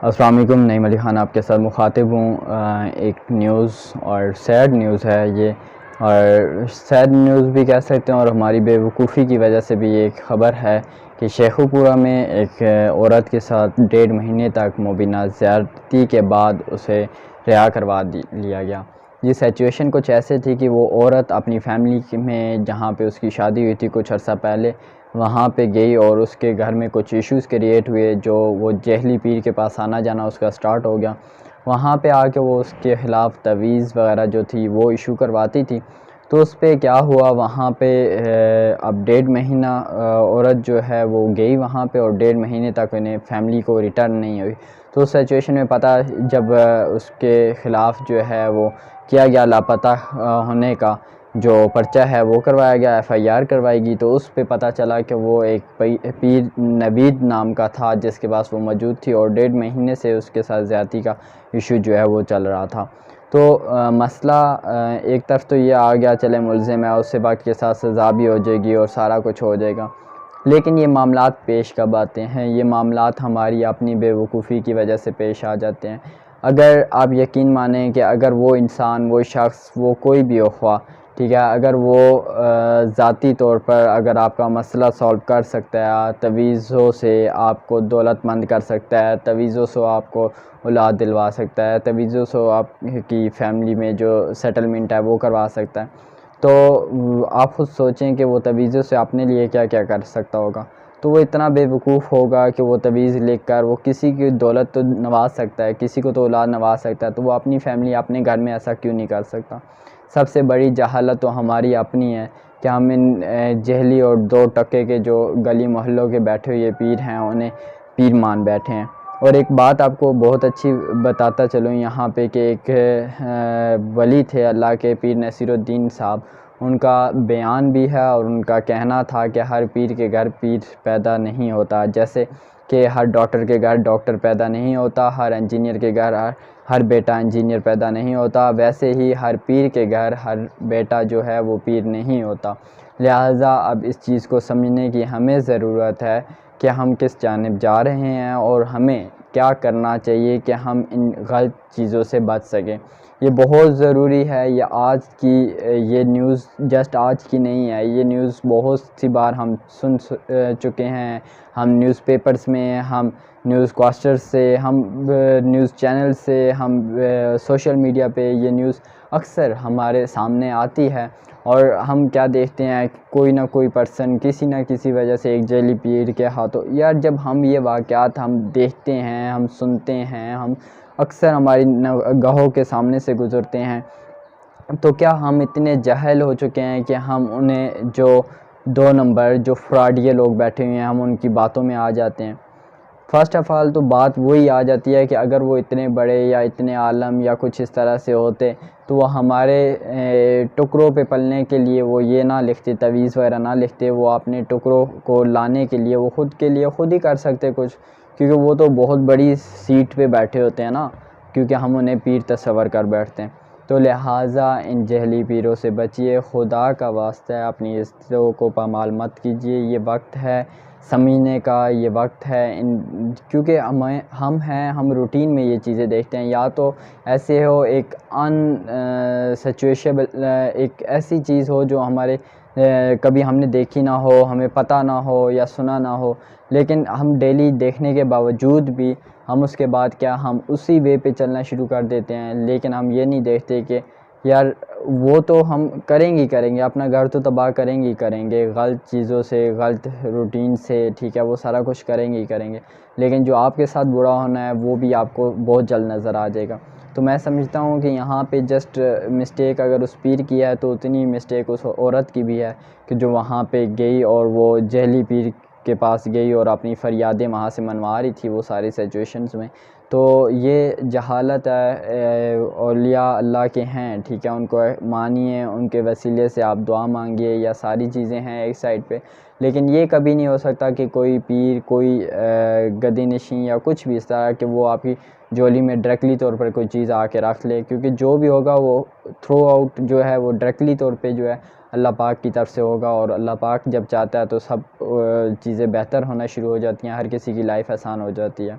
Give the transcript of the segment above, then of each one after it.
السلام علیکم، نعیم علی خان آپ کے ساتھ مخاطب ہوں۔ ایک نیوز اور سیڈ نیوز ہے یہ، اور سیڈ نیوز بھی کہہ سکتے ہیں، اور ہماری بے وقوفی کی وجہ سے بھی ایک خبر ہے کہ شیخو پورہ میں ایک عورت کے ساتھ 1.5 مہینے تک مبینہ زیادتی کے بعد اسے رہا کروا لیا گیا۔ یہ سچویشن کچھ ایسے تھی کہ وہ عورت اپنی فیملی میں جہاں پہ اس کی شادی ہوئی تھی کچھ عرصہ پہلے، وہاں پہ گئی اور اس کے گھر میں کچھ ایشوز کریٹ ہوئے، جو وہ جہلی پیر کے پاس آنا جانا اس کا سٹارٹ ہو گیا۔ وہاں پہ آ کے وہ اس کے خلاف تویز وغیرہ جو تھی وہ ایشو کرواتی تھی، تو اس پہ کیا ہوا، وہاں پہ اب 1.5 مہینہ عورت جو ہے وہ گئی وہاں پہ، اور 1.5 مہینے تک انہیں فیملی کو ریٹرن نہیں ہوئی۔ تو اس سچویشن میں پتہ جب اس کے خلاف جو ہے وہ کیا گیا لاپتہ ہونے کا جو پرچہ ہے وہ کروایا گیا، FIR کروائی گئی، تو اس پہ پتہ چلا کہ وہ ایک پیر نوید نام کا تھا جس کے پاس وہ موجود تھی، اور 1.5 مہینے سے اس کے ساتھ زیادتی کا ایشو جو ہے وہ چل رہا تھا۔ تو مسئلہ ایک طرف تو یہ آ گیا، چلے ملزم ہے، اس سے باقی کے ساتھ سزا بھی ہو جائے گی اور سارا کچھ ہو جائے گا، لیکن یہ معاملات پیش کب آتے ہیں؟ یہ معاملات ہماری اپنی بے وقوفی کی وجہ سے پیش آ جاتے ہیں۔ اگر آپ یقین مانیں کہ اگر وہ انسان، وہ شخص، وہ کوئی بھی ہو خواہ، ٹھیک ہے، اگر وہ ذاتی طور پر اگر آپ کا مسئلہ سولو کر سکتا ہے، تویزوں سے آپ کو دولت مند کر سکتا ہے، تویزوں سے آپ کو اولاد دلوا سکتا ہے، تویزوں سے آپ کی فیملی میں جو سیٹلمنٹ ہے وہ کروا سکتا ہے، تو آپ خود سوچیں کہ وہ تویزوں سے اپنے لیے کیا کیا کر سکتا ہوگا۔ تو وہ اتنا بے وقوف ہوگا کہ وہ تویز لکھ کر وہ کسی کی دولت تو نواز سکتا ہے، کسی کو تو اولاد نواز سکتا ہے، تو وہ اپنی فیملی، اپنے گھر میں ایسا کیوں نہیں کر سکتا؟ سب سے بڑی جہالت تو ہماری اپنی ہے کہ ہم ان جہلی اور 2 ٹکے کے جو گلی محلوں کے بیٹھے ہوئے پیر ہیں انہیں پیر مان بیٹھے ہیں۔ اور ایک بات آپ کو بہت اچھی بتاتا چلوں یہاں پہ کہ ایک ولی تھے اللہ کے، پیر نصیر الدین صاحب، ان کا بیان بھی ہے اور ان کا کہنا تھا کہ ہر پیر کے گھر پیر پیدا نہیں ہوتا، جیسے کہ ہر ڈاکٹر کے گھر ڈاکٹر پیدا نہیں ہوتا، ہر انجینئر کے گھر ہر بیٹا انجینئر پیدا نہیں ہوتا، ویسے ہی ہر پیر کے گھر ہر بیٹا جو ہے وہ پیر نہیں ہوتا۔ لہٰذا اب اس چیز کو سمجھنے کی ہمیں ضرورت ہے کہ ہم کس جانب جا رہے ہیں اور ہمیں کیا کرنا چاہیے کہ ہم ان غلط چیزوں سے بچ سکیں۔ یہ بہت ضروری ہے۔ یہ آج کی یہ نیوز جسٹ آج کی نہیں ہے، یہ نیوز بہت سی بار ہم سن چکے ہیں، ہم نیوز پیپرز میں، ہم نیوز کاسٹرز سے، ہم نیوز چینل سے، ہم سوشل میڈیا پہ یہ نیوز اکثر ہمارے سامنے آتی ہے، اور ہم کیا دیکھتے ہیں، کوئی نہ کوئی پرسن کسی نہ کسی وجہ سے ایک جعلی پیر کے ہاتھوں، یار جب ہم یہ واقعات ہم دیکھتے ہیں، ہم سنتے ہیں، ہم اکثر ہماری گاہوں کے سامنے سے گزرتے ہیں، تو کیا ہم اتنے جاہل ہو چکے ہیں کہ ہم انہیں جو 2 نمبر جو فراڈیے لوگ بیٹھے ہوئے ہیں ہم ان کی باتوں میں آ جاتے ہیں؟ فرسٹ آف آل تو بات وہی آ جاتی ہے کہ اگر وہ اتنے بڑے یا اتنے عالم یا کچھ اس طرح سے ہوتے تو وہ ہمارے ٹکڑوں پہ پلنے کے لیے وہ یہ نہ لکھتے، تویز وغیرہ نہ لکھتے، وہ اپنے ٹکڑوں کو لانے کے لیے وہ خود کے لیے خود ہی کر سکتے کچھ، کیونکہ وہ تو بہت بڑی سیٹ پہ بیٹھے ہوتے ہیں نا، کیونکہ ہم انہیں پیر تصور کر بیٹھتے ہیں۔ تو لہٰذا ان جہلی پیروں سے بچیے، خدا کا واسطہ ہے اپنی عزتوں کو پامال مت کیجیے، یہ وقت ہے سمجھنے کا، یہ وقت ہے کیونکہ ہم روٹین میں یہ چیزیں دیکھتے ہیں، یا تو ایسے ہو ایک سچویشبل ایک ایسی چیز ہو جو ہمارے کبھی ہم نے دیکھی نہ ہو، ہمیں پتہ نہ ہو یا سنا نہ ہو، لیکن ہم ڈیلی دیکھنے کے باوجود بھی ہم اس کے بعد کیا ہم اسی وے پہ چلنا شروع کر دیتے ہیں، لیکن ہم یہ نہیں دیکھتے کہ یار وہ تو ہم کریں گے، اپنا گھر تو تباہ کریں گے غلط چیزوں سے، غلط روٹین سے، ٹھیک ہے، وہ سارا کچھ کریں گے، لیکن جو آپ کے ساتھ برا ہونا ہے وہ بھی آپ کو بہت جلد نظر آ جائے گا۔ تو میں سمجھتا ہوں کہ یہاں پہ جسٹ مسٹیک اگر اس پیر کی ہے تو اتنی مسٹیک اس عورت کی بھی ہے کہ جو وہاں پہ گئی اور وہ جہلی پیر کے پاس گئی اور اپنی فریادیں وہاں سے منوا رہی تھی وہ ساری سچویشنز میں۔ تو یہ جہالت ہے، اولیاء اللہ کے ہیں، ٹھیک ہے، ان کو مانیے، ان کے وسیلے سے آپ دعا مانگیے، یا ساری چیزیں ہیں ایک سائڈ پہ، لیکن یہ کبھی نہیں ہو سکتا کہ کوئی پیر، کوئی گدی نشین یا کچھ بھی اس طرح کہ وہ آپ کی جولی میں ڈائریکٹلی طور پر کوئی چیز آ کے رکھ لے، کیونکہ جو بھی ہوگا وہ تھرو آؤٹ جو ہے وہ ڈائریکٹلی طور پہ جو ہے اللہ پاک کی طرف سے ہوگا، اور اللہ پاک جب چاہتا ہے تو سب چیزیں بہتر ہونا شروع ہو جاتی ہیں، ہر کسی کی لائف آسان ہو جاتی ہے۔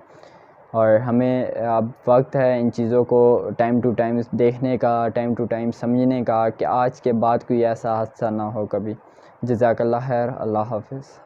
اور ہمیں اب وقت ہے ان چیزوں کو ٹائم ٹو ٹائم دیکھنے کا، ٹائم ٹو ٹائم سمجھنے کا کہ آج کے بعد کوئی ایسا حادثہ نہ ہو کبھی۔ جزاک اللہ خیر، اللہ حافظ۔